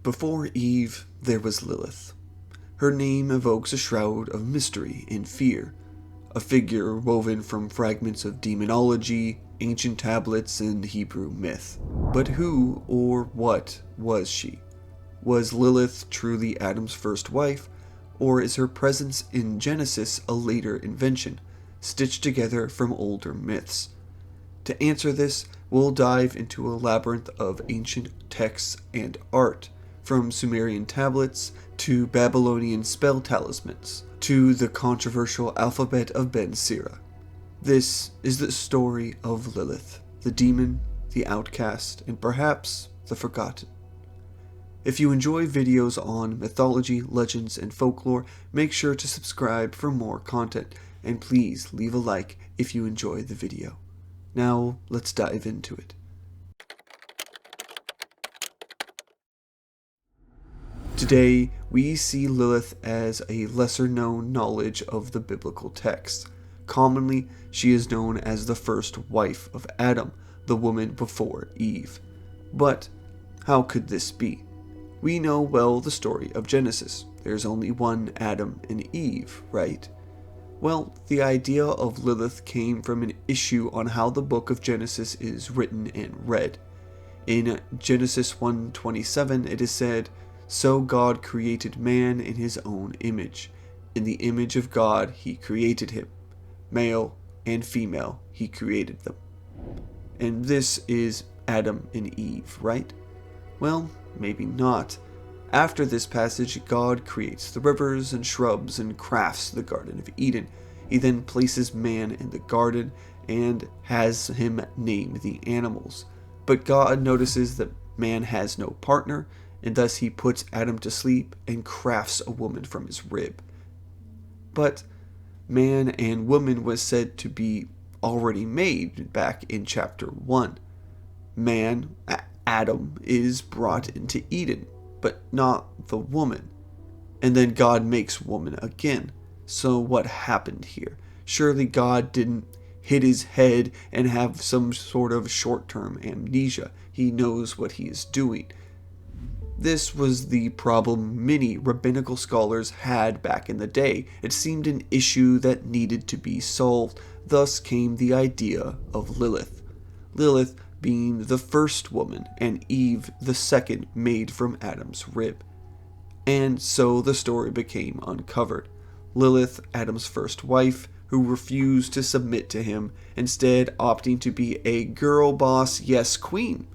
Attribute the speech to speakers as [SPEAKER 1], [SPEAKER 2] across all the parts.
[SPEAKER 1] Before Eve, there was Lilith. Her name evokes a shroud of mystery and fear, a figure woven from fragments of demonology, ancient tablets, and Hebrew myth. But who or what was she? Was Lilith truly Adam's first wife, or is her presence in Genesis a later invention, stitched together from older myths? To answer this, we'll dive into a labyrinth of ancient texts and art, from Sumerian tablets to Babylonian spell talismans to the controversial alphabet of Ben Sira. This is the story of Lilith, the demon, the outcast, and perhaps the forgotten. If you enjoy videos on mythology, legends, and folklore, make sure to subscribe for more content, and please leave a like if you enjoy the video. Now, let's dive into it. Today, we see Lilith as a lesser-known knowledge of the biblical texts. Commonly, she is known as the first wife of Adam, the woman before Eve. But how could this be? We know well the story of Genesis. There's only one Adam and Eve, right? Well, the idea of Lilith came from an issue on how the book of Genesis is written and read. In Genesis 1:27, it is said, "So God created man in his own image. In the image of God he created him. Male and female he created them." And this is Adam and Eve, right? Well, maybe not. After this passage, God creates the rivers and shrubs and crafts the Garden of Eden. He then places man in the garden and has him name the animals. But God notices that man has no partner, and thus he puts Adam to sleep and crafts a woman from his rib. But man and woman was said to be already made back in chapter 1. Man, Adam, is brought into Eden, but not the woman. And then God makes woman again. So what happened here? Surely God didn't hit his head and have some sort of short-term amnesia. He knows what he is doing. This was the problem many rabbinical scholars had back in the day. It seemed an issue that needed to be solved. Thus came the idea of Lilith. Lilith being the first woman, and Eve the second made from Adam's rib. And so the story became uncovered. Lilith, Adam's first wife, who refused to submit to him, instead opting to be a girl boss, yes, queen.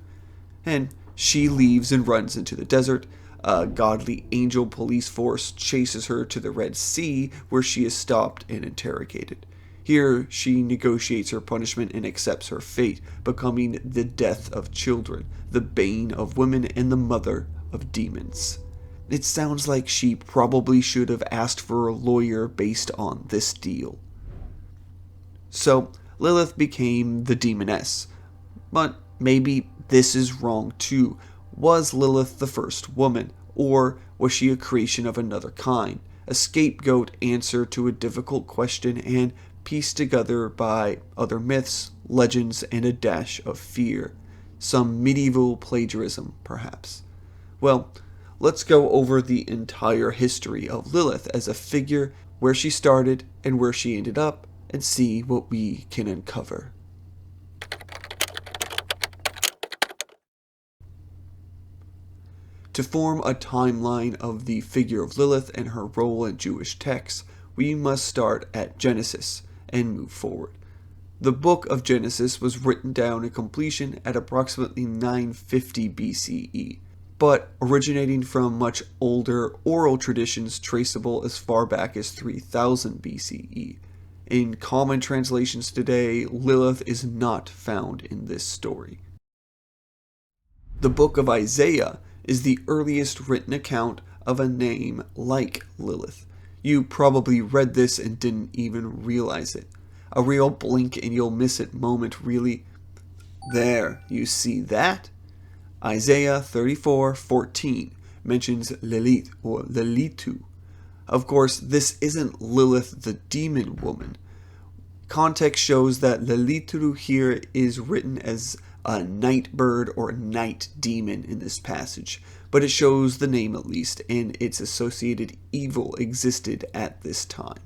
[SPEAKER 1] And she leaves and runs into the desert. A godly angel police force chases her to the Red Sea, where she is stopped and interrogated. Here, she negotiates her punishment and accepts her fate, becoming the death of children, the bane of women, and the mother of demons. It sounds like she probably should have asked for a lawyer based on this deal. So, Lilith became the Demoness. But maybe this is wrong too. Was Lilith the first woman, or was she a creation of another kind? A scapegoat answer to a difficult question and pieced together by other myths, legends, and a dash of fear. Some medieval plagiarism, perhaps. Well, let's go over the entire history of Lilith as a figure, where she started and where she ended up, and see what we can uncover. To form a timeline of the figure of Lilith and her role in Jewish texts, we must start at Genesis and move forward. The book of Genesis was written down in completion at approximately 950 BCE, but originating from much older oral traditions traceable as far back as 3000 BCE. In common translations today, Lilith is not found in this story. The book of Isaiah is the earliest written account of a name like Lilith. You probably read this and didn't even realize it. A real blink and you'll miss it moment, really. There, you see that? Isaiah 34:14 mentions Lilith or Lilithu. Of course, this isn't Lilith the demon woman. Context shows that Lilithu here is written as a night bird or night demon in this passage, but it shows the name at least, and its associated evil existed at this time.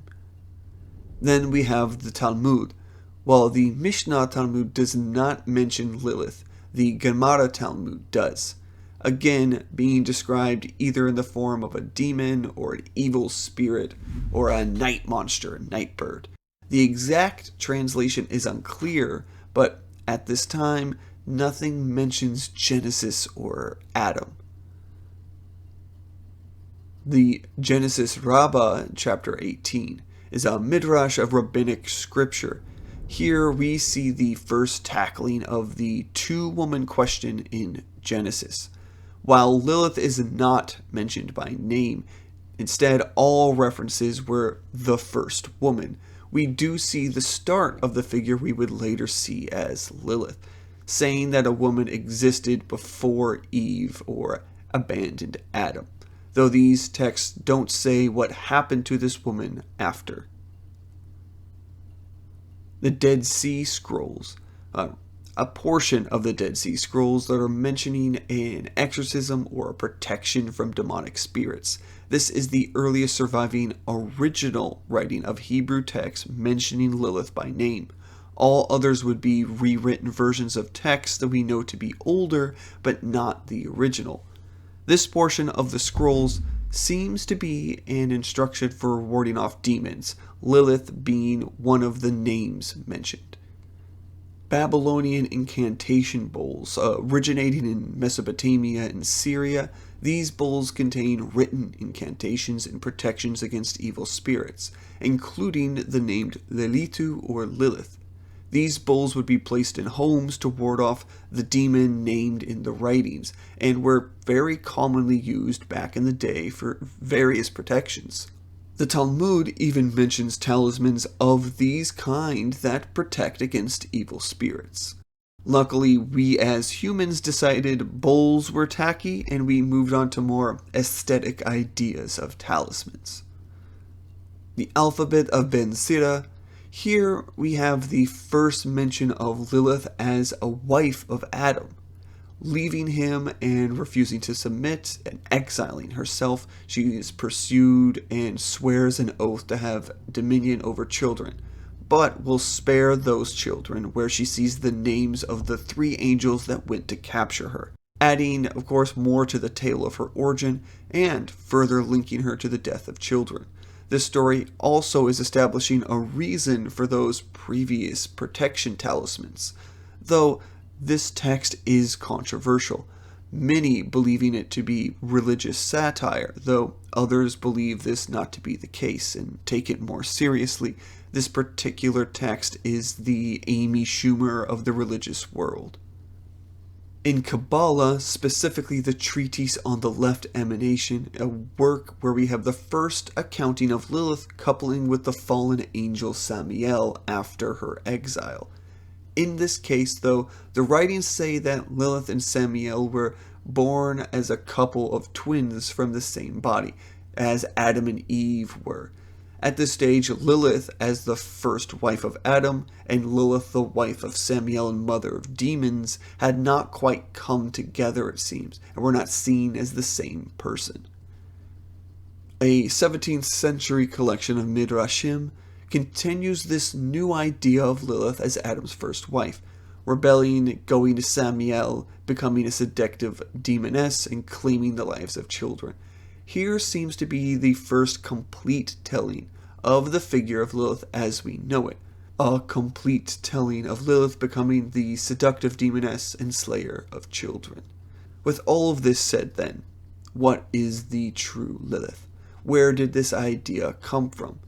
[SPEAKER 1] Then we have the Talmud. While the Mishnah Talmud does not mention Lilith, the Gemara Talmud does, again being described either in the form of a demon or an evil spirit or a night monster, night bird. The exact translation is unclear, but at this time, nothing mentions Genesis or Adam. The Genesis Rabbah, chapter 18, is a midrash of rabbinic scripture. Here we see the first tackling of the two-woman question in Genesis. While Lilith is not mentioned by name, instead all references were the first woman, we do see the start of the figure we would later see as Lilith, saying that a woman existed before Eve or abandoned Adam, though these texts don't say what happened to this woman after. The Dead Sea Scrolls. A portion of the Dead Sea Scrolls that are mentioning an exorcism or a protection from demonic spirits. This is the earliest surviving original writing of Hebrew texts mentioning Lilith by name. All others would be rewritten versions of texts that we know to be older, but not the original. This portion of the scrolls seems to be an instruction for warding off demons, Lilith being one of the names mentioned. Babylonian incantation bowls, originating in Mesopotamia and Syria, these bowls contain written incantations and protections against evil spirits, including the named Lilitu or Lilith. These bowls would be placed in homes to ward off the demon named in the writings, and were very commonly used back in the day for various protections. The Talmud even mentions talismans of these kind that protect against evil spirits. Luckily, we as humans decided bowls were tacky, and we moved on to more aesthetic ideas of talismans. The Alphabet of Ben Sira. Here we have the first mention of Lilith as a wife of Adam. Leaving him and refusing to submit and exiling herself, she is pursued and swears an oath to have dominion over children, but will spare those children, where she sees the names of the 3 angels that went to capture her, adding, of course, more to the tale of her origin and further linking her to the death of children. This story also is establishing a reason for those previous protection talismans, though this text is controversial, many believing it to be religious satire, though others believe this not to be the case and take it more seriously. This particular text is the Amy Schumer of the religious world. In Kabbalah, specifically the Treatise on the Left Emanation, a work where we have the first accounting of Lilith coupling with the fallen angel Samael after her exile. In this case, though, the writings say that Lilith and Samael were born as a couple of twins from the same body, as Adam and Eve were. At this stage, Lilith, as the first wife of Adam, and Lilith, the wife of Samael and mother of demons, had not quite come together, it seems, and were not seen as the same person. A 17th century collection of Midrashim continues this new idea of Lilith as Adam's first wife, rebelling, going to Samael, becoming a seductive demoness, and claiming the lives of children. Here seems to be the first complete telling of the figure of Lilith as we know it, a complete telling of Lilith becoming the seductive demoness and slayer of children. With all of this said then, what is the true Lilith? Where did this idea come from?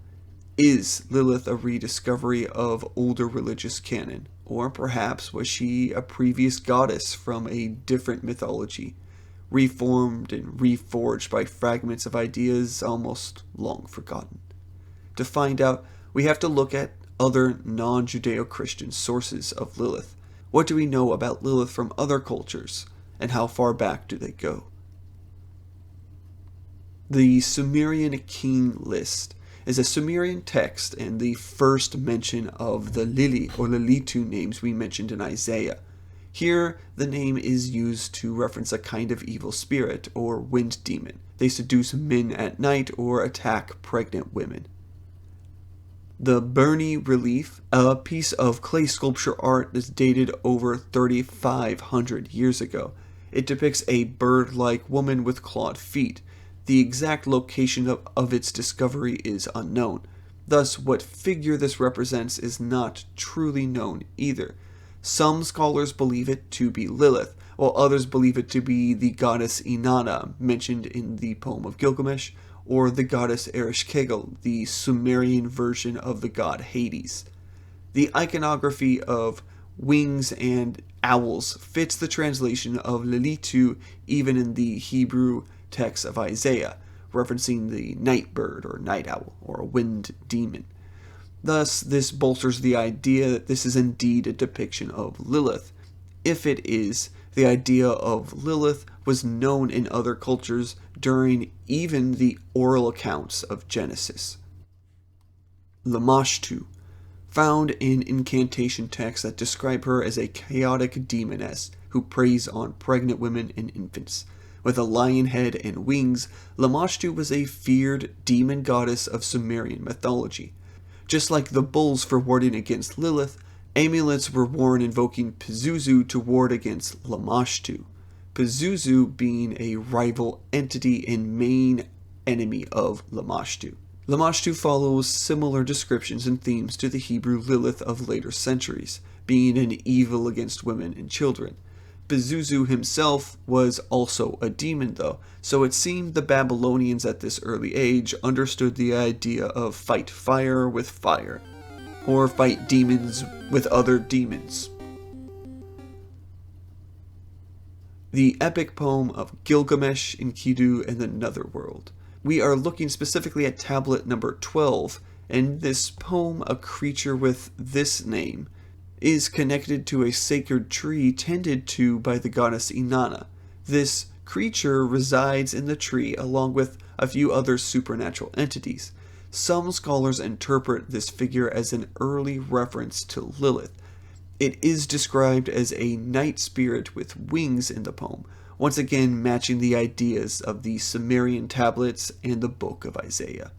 [SPEAKER 1] Is Lilith a rediscovery of older religious canon, or perhaps was she a previous goddess from a different mythology, reformed and reforged by fragments of ideas almost long forgotten? To find out, we have to look at other non-Judeo-Christian sources of Lilith. What do we know about Lilith from other cultures, and how far back do they go? The Sumerian King List is a Sumerian text and the first mention of the Lili or Lilitu names we mentioned in Isaiah. Here, the name is used to reference a kind of evil spirit or wind demon. They seduce men at night or attack pregnant women. The Burney relief, a piece of clay sculpture art that's dated over 3,500 years ago. It depicts a bird-like woman with clawed feet. The exact location of its discovery is unknown. Thus, what figure this represents is not truly known either. Some scholars believe it to be Lilith, while others believe it to be the goddess Inanna, mentioned in the poem of Gilgamesh, or the goddess Ereshkigal, the Sumerian version of the god Hades. The iconography of wings and owls fits the translation of Lilitu even in the Hebrew text of Isaiah, referencing the night bird or night owl or a wind demon. Thus, this bolsters the idea that this is indeed a depiction of Lilith. If it is, the idea of Lilith was known in other cultures during even the oral accounts of Genesis. Lamashtu, found in incantation texts that describe her as a chaotic demoness who preys on pregnant women and infants. With a lion head and wings, Lamashtu was a feared demon goddess of Sumerian mythology. Just like the bulls for warding against Lilith, amulets were worn invoking Pazuzu to ward against Lamashtu. Pazuzu being a rival entity and main enemy of Lamashtu. Lamashtu follows similar descriptions and themes to the Hebrew Lilith of later centuries, being an evil against women and children. Pazuzu himself was also a demon though, so it seemed the Babylonians at this early age understood the idea of fight fire with fire, or fight demons with other demons. The epic poem of Gilgamesh, Enkidu, and the Netherworld. We are looking specifically at tablet number 12, and this poem, a creature with this name, is connected to a sacred tree tended to by the goddess Inanna. This creature resides in the tree along with a few other supernatural entities. Some scholars interpret this figure as an early reference to Lilith. It is described as a night spirit with wings in the poem, once again matching the ideas of the Sumerian tablets and the book of Isaiah.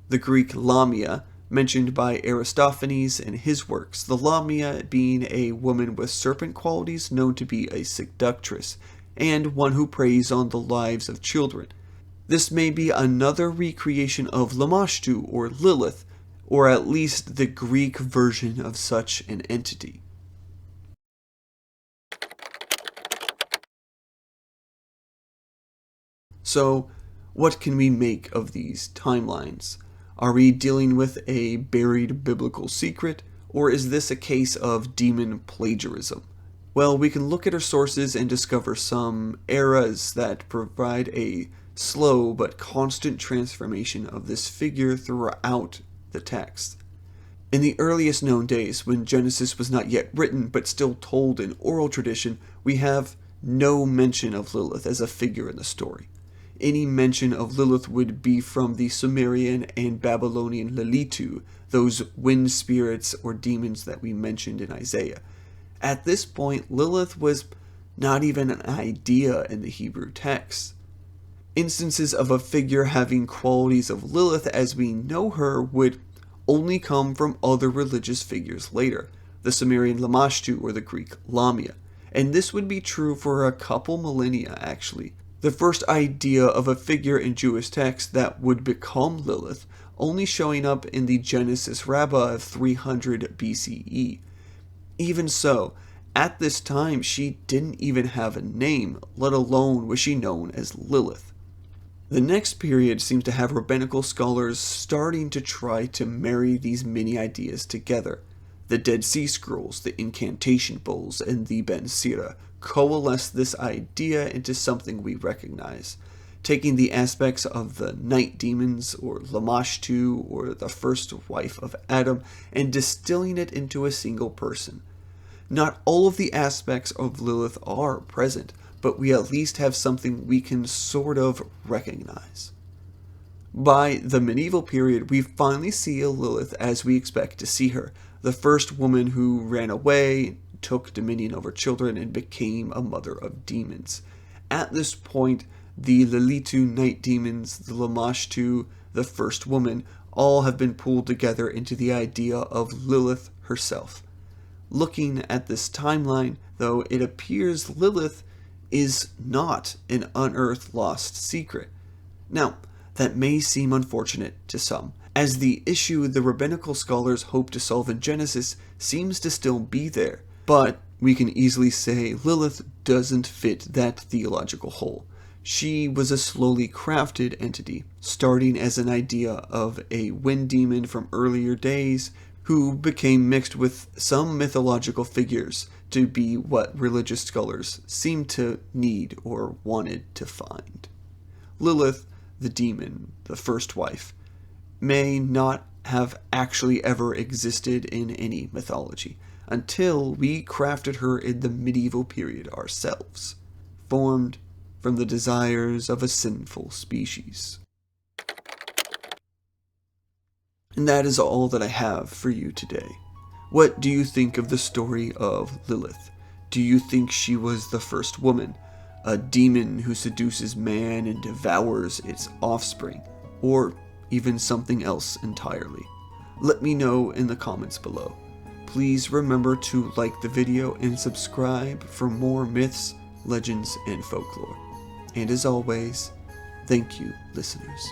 [SPEAKER 1] The Greek Lamia, mentioned by Aristophanes in his works, the Lamia being a woman with serpent qualities known to be a seductress, and one who preys on the lives of children. This may be another recreation of Lamashtu or Lilith, or at least the Greek version of such an entity. So, what can we make of these timelines? Are we dealing with a buried biblical secret, or is this a case of demon plagiarism? Well, we can look at our sources and discover some eras that provide a slow but constant transformation of this figure throughout the text. In the earliest known days, when Genesis was not yet written but still told in oral tradition, we have no mention of Lilith as a figure in the story. Any mention of Lilith would be from the Sumerian and Babylonian Lilitu, those wind spirits or demons that we mentioned in Isaiah. At this point, Lilith was not even an idea in the Hebrew text. Instances of a figure having qualities of Lilith as we know her would only come from other religious figures later, the Sumerian Lamashtu or the Greek Lamia. And this would be true for a couple millennia actually. The first idea of a figure in Jewish text that would become Lilith only showing up in the Genesis Rabbah of 300 BCE. Even so, at this time she didn't even have a name, let alone was she known as Lilith. The next period seems to have rabbinical scholars starting to try to marry these many ideas together. The Dead Sea Scrolls, the Incantation Bowls, and the Ben Sira coalesce this idea into something we recognize, taking the aspects of the night demons or Lamashtu or the first wife of Adam and distilling it into a single person. Not all of the aspects of Lilith are present, but we at least have something we can sort of recognize. By the medieval period, we finally see a Lilith as we expect to see her, the first woman who ran away, took dominion over children and became a mother of demons. At this point, the Lilith night demons, the Lamashtu, the first woman, all have been pulled together into the idea of Lilith herself. Looking at this timeline, though, it appears Lilith is not an unearthed lost secret. Now, that may seem unfortunate to some, as the issue the rabbinical scholars hope to solve in Genesis seems to still be there, but we can easily say Lilith doesn't fit that theological hole. She was a slowly crafted entity, starting as an idea of a wind demon from earlier days, who became mixed with some mythological figures to be what religious scholars seemed to need or wanted to find. Lilith, the demon, the first wife, may not have actually ever existed in any mythology until we crafted her in the medieval period ourselves, formed from the desires of a sinful species. And that is all that I have for you today. What do you think of the story of Lilith? Do you think she was the first woman, a demon who seduces man and devours its offspring, or even something else entirely? Let me know in the comments below. Please remember to like the video and subscribe for more myths, legends, and folklore. And as always, thank you, listeners.